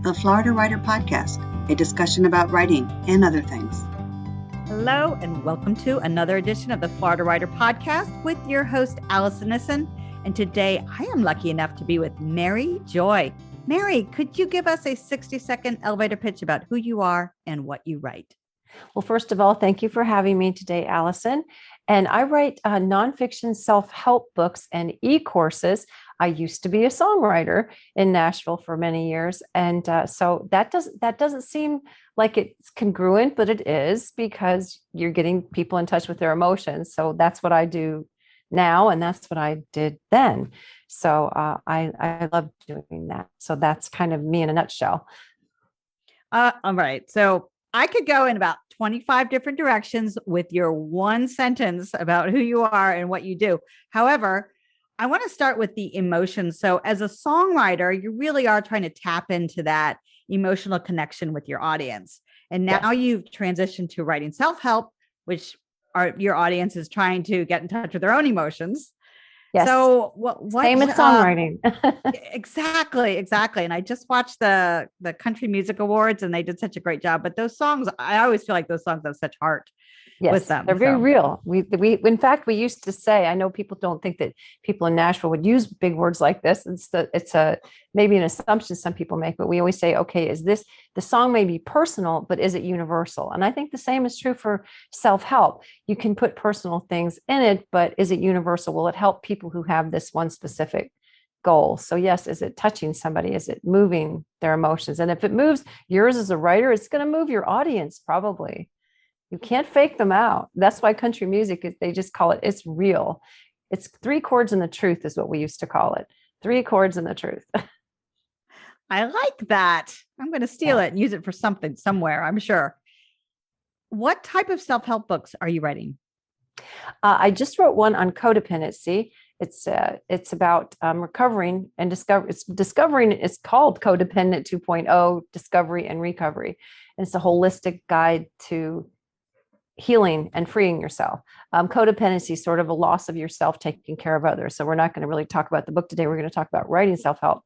the Florida Writer Podcast, a discussion about writing and other things. Hello, and welcome to another edition of the Florida Writer Podcast with your host, Alison Nissen. And today I am lucky enough to be with Mary Joye. Mary, could you give us a 60-second elevator pitch about who you are and what you write? Well, first of all, thank you for having me today, Alison. And I write nonfiction self-help books and e-courses. I used to be a songwriter in Nashville for many years. And so that doesn't seem like it's congruent, but it is, because you're getting people in touch with their emotions. So that's what I do now. And that's what I did then. So I love doing that. So that's kind of me in a nutshell. All right. So I could go in about 25 different directions with your one sentence about who you are and what you do. However, I want to start with the emotions. So as a songwriter, you really are trying to tap into that emotional connection with your audience. And now you've transitioned to writing self-help, which your audience is trying to get in touch with their own emotions. Yes. So what same as songwriting. Exactly. And I just watched the Country Music Awards, and they did such a great job. But those songs, I always feel like those songs have such heart. Yes, with them. They're very real. We in fact, we used to say, I know people don't think that people in Nashville would use big words like this. It's maybe an assumption some people make, but we always say, okay, the song may be personal, but is it universal? And I think the same is true for self-help. You can put personal things in it, but is it universal? Will it help people who have this one specific goal? So yes, is it touching somebody? Is it moving their emotions? And if it moves yours as a writer, it's going to move your audience probably. You can't fake them out. That's why country music, they just call it, it's real. It's 3 chords and the truth is what we used to call it. 3 chords and the truth. I like that. I'm going to steal it and use it for something somewhere, I'm sure. What type of self-help books are you writing? I just wrote one on codependency. It's about recovering and discovering. It's called Codependent 2.0, Discovery and Recovery. And it's a holistic guide to healing and freeing yourself. Codependency is sort of a loss of yourself, taking care of others. So we're not going to really talk about the book today. We're going to talk about writing self-help.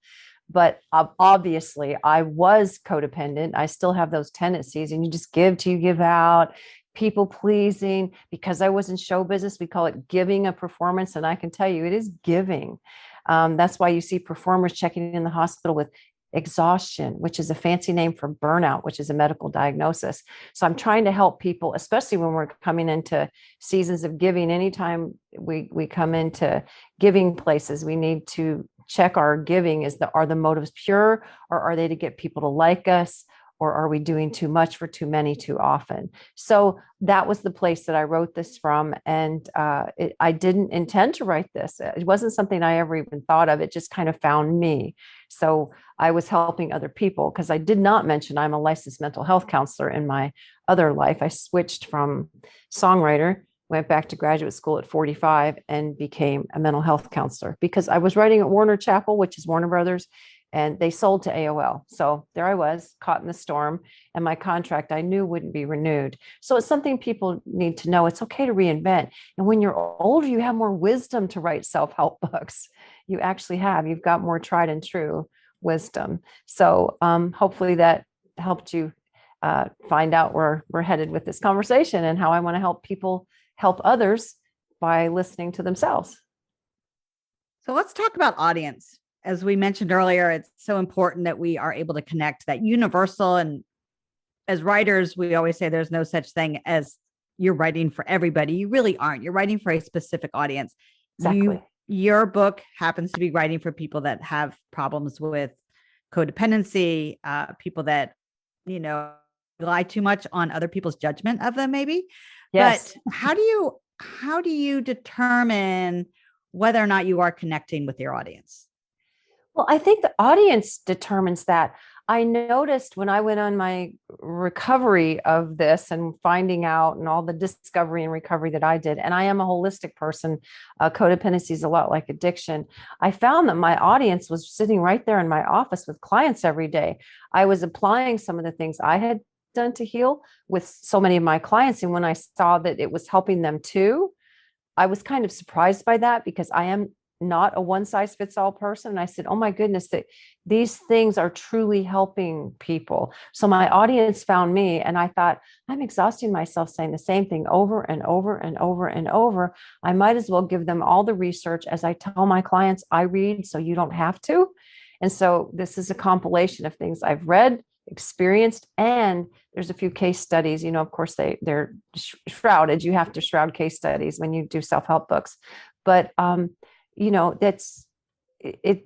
But obviously, I was codependent. I still have those tendencies, and you just give till you give out. People pleasing. Because I was in show business, we call it giving a performance. And I can tell you, it is giving. That's why you see performers checking in the hospital with exhaustion, which is a fancy name for burnout, which is a medical diagnosis. So I'm trying to help people, especially when we're coming into seasons of giving. Anytime we come into giving places, we need to check our giving. Are the motives pure, or are they to get people to like us? Or are we doing too much for too many too often? So that was the place that I wrote this from. And I didn't intend to write this. It wasn't something I ever even thought of. It just kind of found me. So I was helping other people, because I did not mention I'm a licensed mental health counselor in my other life. I switched from songwriter, went back to graduate school at 45, and became a mental health counselor, because I was writing at Warner Chappell, which is Warner Brothers, and they sold to AOL. So there I was, caught in the storm, and my contract I knew wouldn't be renewed. So it's something people need to know. It's okay to reinvent. And when you're older, you have more wisdom to write self-help books. You actually have. You've got more tried and true wisdom. So hopefully that helped you find out where we're headed with this conversation, and how I want to help people help others by listening to themselves. So let's talk about audience. As we mentioned earlier, it's so important that we are able to connect that universal. And as writers, we always say there's no such thing as you're writing for everybody. You really aren't. You're writing for a specific audience. Exactly. Your book happens to be writing for people that have problems with codependency, people that, rely too much on other people's judgment of them, maybe. Yes. But how do you determine whether or not you are connecting with your audience? Well, I think the audience determines that. I noticed when I went on my recovery of this and finding out, and all the discovery and recovery that I did, and I am a holistic person, codependency is a lot like addiction. I found that my audience was sitting right there in my office with clients every day. I was applying some of the things I had done to heal with so many of my clients. And when I saw that it was helping them too, I was kind of surprised by that, because I am not a one size fits all person. And I said, oh my goodness, that these things are truly helping people. So my audience found me, and I thought, I'm exhausting myself saying the same thing over and over and over and over. I might as well give them all the research. As I tell my clients, I read so you don't have to. And so this is a compilation of things I've read, experienced, and there's a few case studies. Of course, they're shrouded. You have to shroud case studies when you do self-help books. But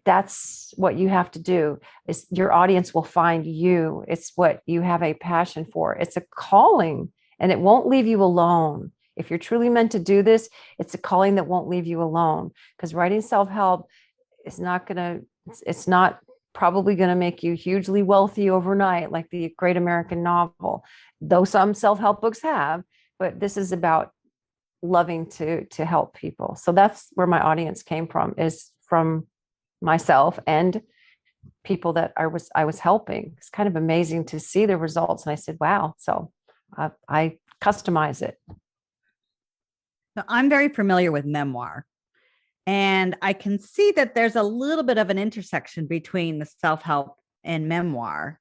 that's what you have to do. Is your audience will find you. It's what you have a passion for. It's a calling, and it won't leave you alone. If you're truly meant to do this, it's a calling that won't leave you alone, because writing self-help is it's not probably going to make you hugely wealthy overnight, like the great American novel, though some self-help books have. But this is about loving to help people. So that's where my audience came from, is from myself and people that I was helping. It's kind of amazing to see the results. And I said, wow. So I customize it. So I'm very familiar with Memoir, and I can see that there's a little bit of an intersection between the self-help and Memoir.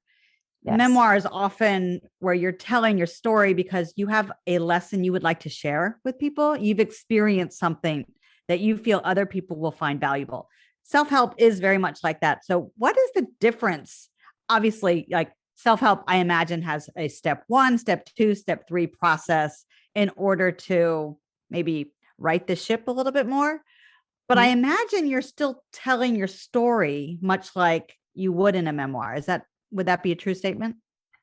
Yes. Memoir is often where you're telling your story because you have a lesson you would like to share with people. You've experienced something that you feel other people will find valuable. Self-help is very much like that. So what is the difference? Obviously, like self-help, I imagine, has a step 1, step 2, step 3 process in order to maybe right the ship a little bit more. But I imagine you're still telling your story much like you would in a memoir. Would that be a true statement?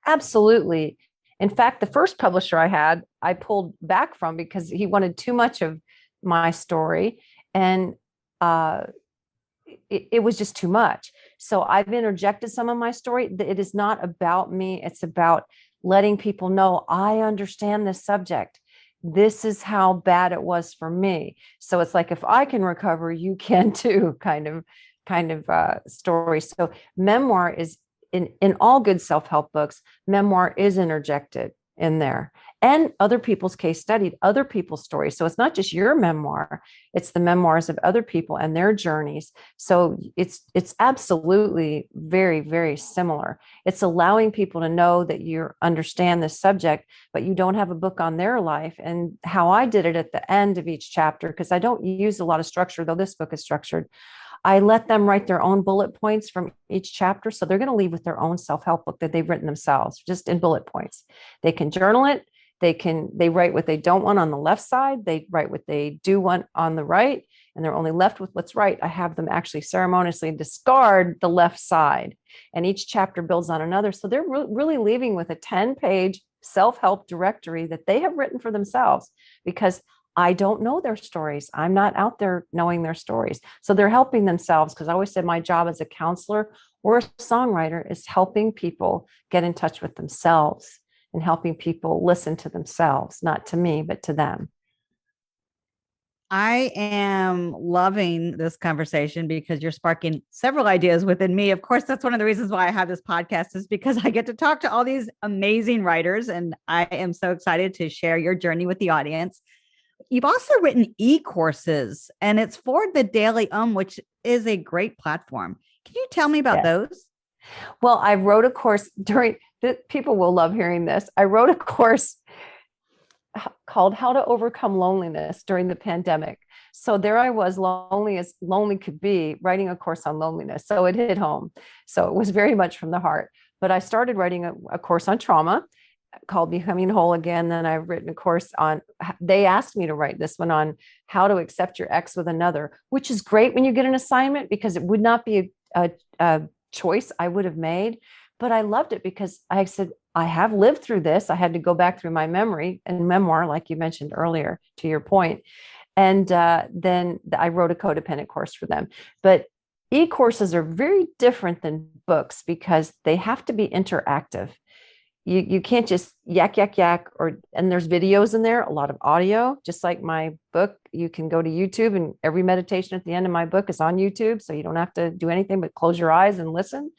Absolutely. In fact, the first publisher I had, I pulled back from because he wanted too much of my story, and it was just too much. So I've interjected some of my story. It is not about me. It's about letting people know I understand this subject. This is how bad it was for me. So it's like, if I can recover, you can too, kind of story. So memoir is in all good self-help books, memoir is interjected in there, and other people's case studied, other people's stories. So it's not just your memoir, it's the memoirs of other people and their journeys. So it's absolutely very, very similar. It's allowing people to know that you understand this subject, but you don't have a book on their life. And how I did it at the end of each chapter, because I don't use a lot of structure, though this book is structured, I let them write their own bullet points from each chapter. So they're going to leave with their own self-help book that they've written themselves, just in bullet points. They can journal it. They write what they don't want on the left side. They write what they do want on the right, and they're only left with what's right. I have them actually ceremoniously discard the left side, and each chapter builds on another. So they're really leaving with a 10-page self-help directory that they have written for themselves, because I don't know their stories. I'm not out there knowing their stories. So they're helping themselves, because I always said my job as a counselor or a songwriter is helping people get in touch with themselves and helping people listen to themselves, not to me, but to them. I am loving this conversation because you're sparking several ideas within me. Of course, that's one of the reasons why I have this podcast, is because I get to talk to all these amazing writers, and I am so excited to share your journey with the audience. You've also written e-courses, and it's for the Daily which is a great platform. Can you tell me about those? Well, I wrote a course people will love hearing this. I wrote a course called How to Overcome Loneliness during the pandemic. So there I was, lonely as lonely could be, writing a course on loneliness. So it hit home. So it was very much from the heart. But I started writing a course on trauma called Becoming Whole Again. Then I've written a course on, they asked me to write this one on how to accept your ex with another, which is great when you get an assignment, because it would not be a choice I would have made. But I loved it because I said, I have lived through this. I had to go back through my memory and memoir, like you mentioned earlier, to your point. And then I wrote a codependent course for them. But e-courses are very different than books because they have to be interactive. You can't just yak, and there's videos in there, a lot of audio, just like my book. You can go to YouTube, and every meditation at the end of my book is on YouTube. So you don't have to do anything but close your eyes and listen.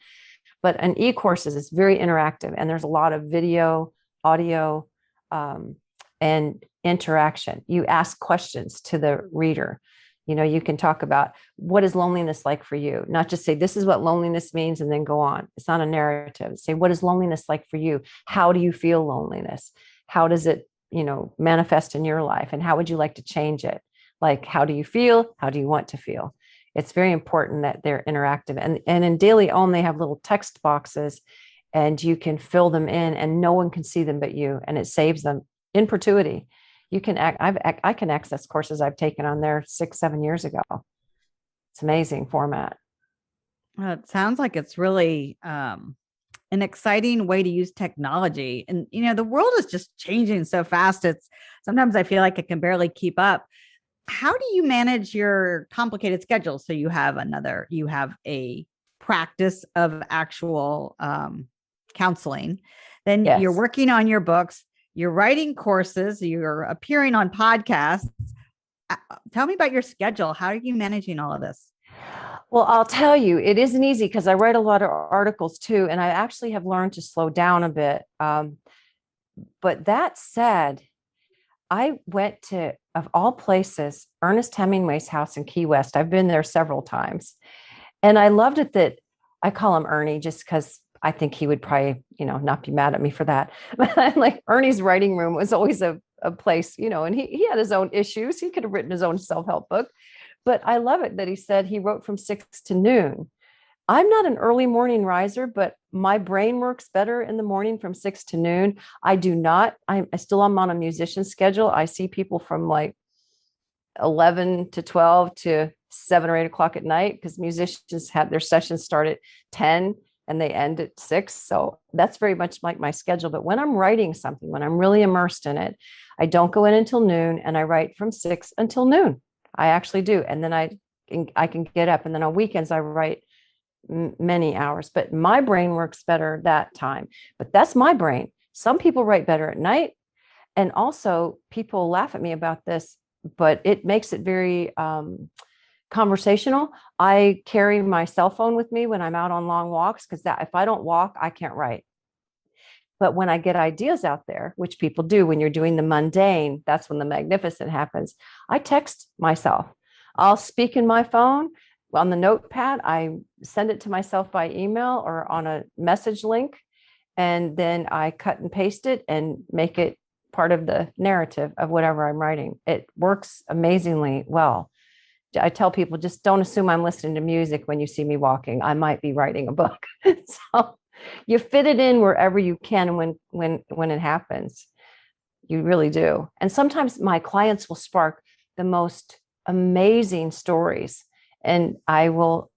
But an e-courses is very interactive, and there's a lot of video, audio, and interaction. You ask questions to the reader. You can talk about what is loneliness like for you, not just say, this is what loneliness means, and then go on. It's not a narrative. Say, what is loneliness like for you? How do you feel loneliness? How does it, manifest in your life? And how would you like to change it? Like, how do you feel? How do you want to feel? It's very important that they're interactive. And in Daily Om, they have little text boxes, and you can fill them in, and no one can see them but you. And it saves them in perpetuity. I can access courses I've taken on there 6-7 years ago. It's amazing format. It sounds like it's really an exciting way to use technology. And, the world is just changing so fast. Sometimes I feel like I can barely keep up. How do you manage your complicated schedule? So you have a practice of actual counseling. Then Yes. You're working on your books. You're writing courses, you're appearing on podcasts. Tell me about your schedule. How are you managing all of this? Well, I'll tell you, it isn't easy because I write a lot of articles too, and I actually have learned to slow down a bit. But that said, I went to, of all places, Ernest Hemingway's house in Key West. I've been there several times, and I loved it that I call him Ernie just because I think he would probably, not be mad at me for that. But like Ernie's writing room was always a place, and he had his own issues. He could have written his own self-help book, but I love it that he said he wrote from 6 to noon. I'm not an early morning riser, but my brain works better in the morning from 6 to noon. I still am on a musician schedule. I see people from like 11 to 12 to 7 or 8 o'clock at night, because musicians have their sessions start at 10 and they end at 6. So that's very much like my schedule. But when I'm writing something, when I'm really immersed in it, I don't go in until noon, and I write from 6 until noon. I actually do. And then I can get up, and then on weekends I write many hours, but my brain works better that time. But that's my brain. Some people write better at night. And also people laugh at me about this, but it makes it very conversational. I carry my cell phone with me when I'm out on long walks, because if I don't walk, I can't write. But when I get ideas out there, which people do when you're doing the mundane, that's when the magnificent happens. I text myself. I'll speak in my phone on the notepad. I send it to myself by email or on a message link, and then I cut and paste it and make it part of the narrative of whatever I'm writing. It works amazingly well. I tell people, just don't assume I'm listening to music when you see me walking. I might be writing a book. So you fit it in wherever you can when it happens. You really do. And sometimes my clients will spark the most amazing stories, and I will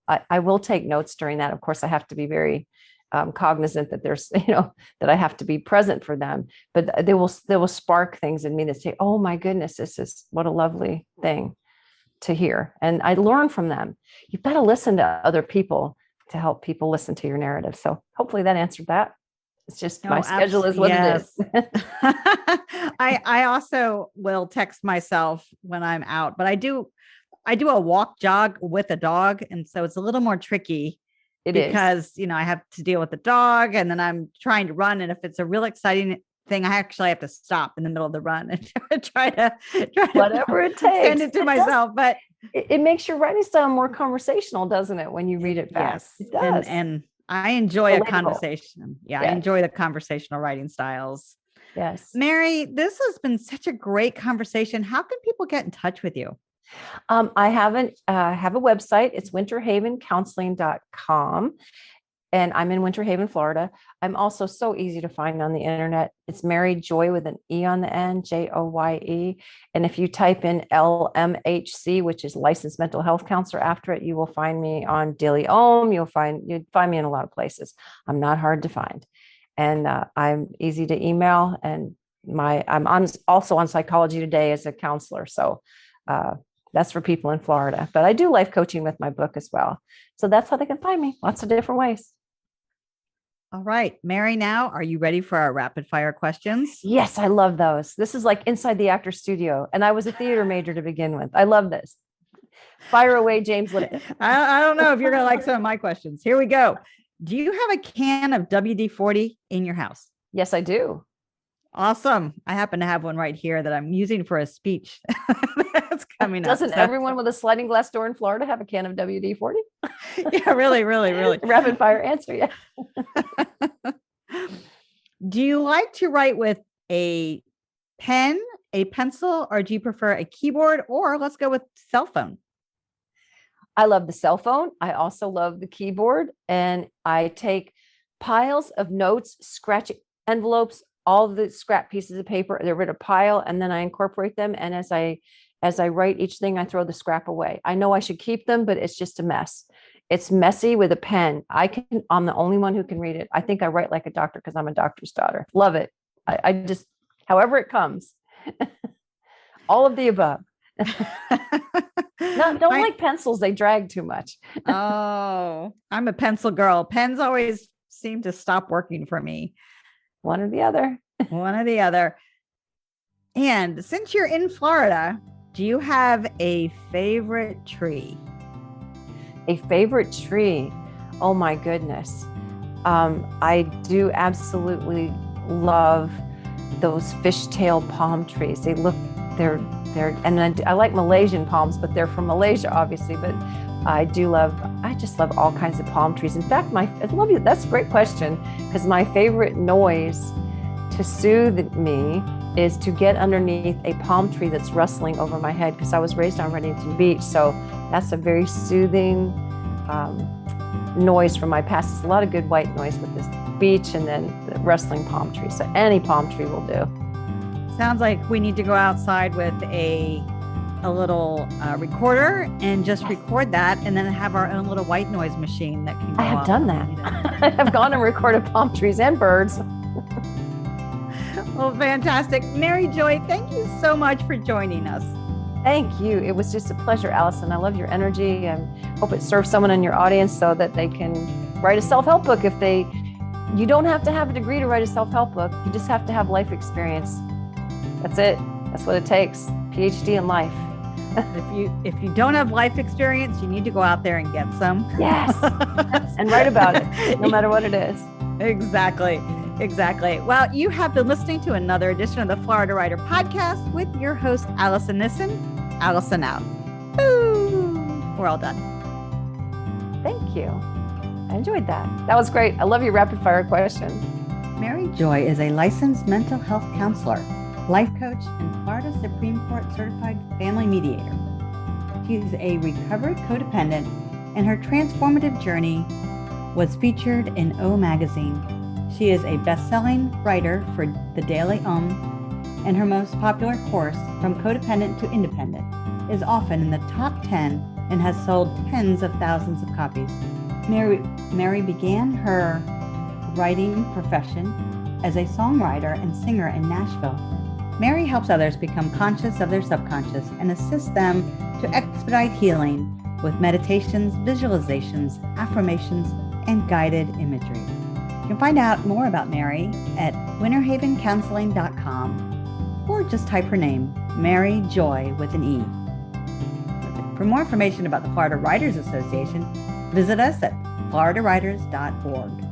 take notes during that. Of course, I have to be very cognizant that there's, that I have to be present for them, but they will spark things in me that say, oh my goodness, this is what a lovely thing to hear. And I learn from them. You've got to listen to other people to help people listen to your narrative. So hopefully that answered that. It's just my schedule is what it is. I also will text myself when I'm out, but I do a walk jog with a dog. And so it's a little more tricky because I have to deal with the dog, and then I'm trying to run. And if it's a real exciting thing, I actually have to stop in the middle of the run and try to whatever it takes, send it to myself. But it makes your writing style more conversational, doesn't it? When you read it fast. Yes, it does. And I enjoy a conversation. Yeah, yes. I enjoy the conversational writing styles. Yes. Mary, this has been such a great conversation. How can people get in touch with you? I have a website. It's winterhavencounseling.com. And I'm in Winter Haven, Florida. I'm also so easy to find on the internet. It's Mary Joye with an E on the end, Joye. And if you type in LMHC, which is licensed mental health counselor, after it, you will find me on Daily Om. You'd find me in a lot of places. I'm not hard to find. And I'm easy to email. And I'm also on Psychology Today as a counselor. So that's for people in Florida. But I do life coaching with my book as well. So that's how they can find me. Lots of different ways. All right, Mary, now, are you ready for our rapid fire questions? Yes, I love those. This is like inside the actor studio. And I was a theater major to begin with. I love this. Fire away, James Lipton. I don't know if you're going to like some of my questions. Here we go. Do you have a can of WD-40 in your house? Yes, I do. Awesome. I happen to have one right here that I'm using for a speech that's coming up. Doesn't everyone with a sliding glass door in Florida have a can of WD-40? Yeah, really, really, really. Rapid fire answer. Yeah. Do you like to write with a pen, a pencil, or do you prefer a keyboard, or let's go with cell phone? I love the cell phone. I also love the keyboard, and I take piles of notes, scratch envelopes, all the scrap pieces of paper, they're in a pile, and then I incorporate them. And as I write each thing, I throw the scrap away. I know I should keep them, but it's just a mess. It's messy with a pen. I'm the only one who can read it. I think I write like a doctor because I'm a doctor's daughter. Love it. I just, however it comes, all of the above. Don't like pencils. They drag too much. Oh, I'm a pencil girl. Pens always seem to stop working for me. One or the other. One or the other. And since you're in Florida, do you have a favorite tree? A favorite tree? Oh my goodness. I do absolutely love those fishtail palm trees. They're, and I like Malaysian palms, but they're from Malaysia, obviously. But I just love all kinds of palm trees. In fact, I love you. That's a great question, because my favorite noise to soothe me is to get underneath a palm tree that's rustling over my head, because I was raised on Reddington Beach. So that's a very soothing noise from my past. It's a lot of good white noise with this beach and then the rustling palm tree. So any palm tree will do. Sounds like we need to go outside with a little recorder and just record that, and then have our own little white noise machine that can go. I have done that. I have gone and recorded palm trees and birds. Well, fantastic. Mary Joye, thank you so much for joining us. Thank you. It was just a pleasure, Alison. I love your energy, and hope it serves someone in your audience so that they can write a self-help book. You don't have to have a degree to write a self-help book. You just have to have life experience. That's it. That's what it takes. PhD in life. If you don't have life experience, you need to go out there and get some. Yes. And write about it, no matter what it is. Exactly. Well, you have been listening to another edition of the Florida Writer Podcast with your host, Alison Nissen. Alison out. Boo! We're all done. Thank you. I enjoyed that. That was great. I love your rapid fire questions. Mary Joye is a licensed mental health counselor, life coach, and Florida Supreme Court certified family mediator. She is a recovered codependent, and her transformative journey was featured in O Magazine. She is a best-selling writer for the Daily and her most popular course, From Codependent to Independent, is often in the top 10 and has sold tens of thousands of copies. Mary began her writing profession as a songwriter and singer in Nashville. Mary helps others become conscious of their subconscious and assists them to expedite healing with meditations, visualizations, affirmations, and guided imagery. You can find out more about Mary at winterhavencounseling.com, or just type her name, Mary Joye with an E. For more information about the Florida Writers Association, visit us at floridawriters.org.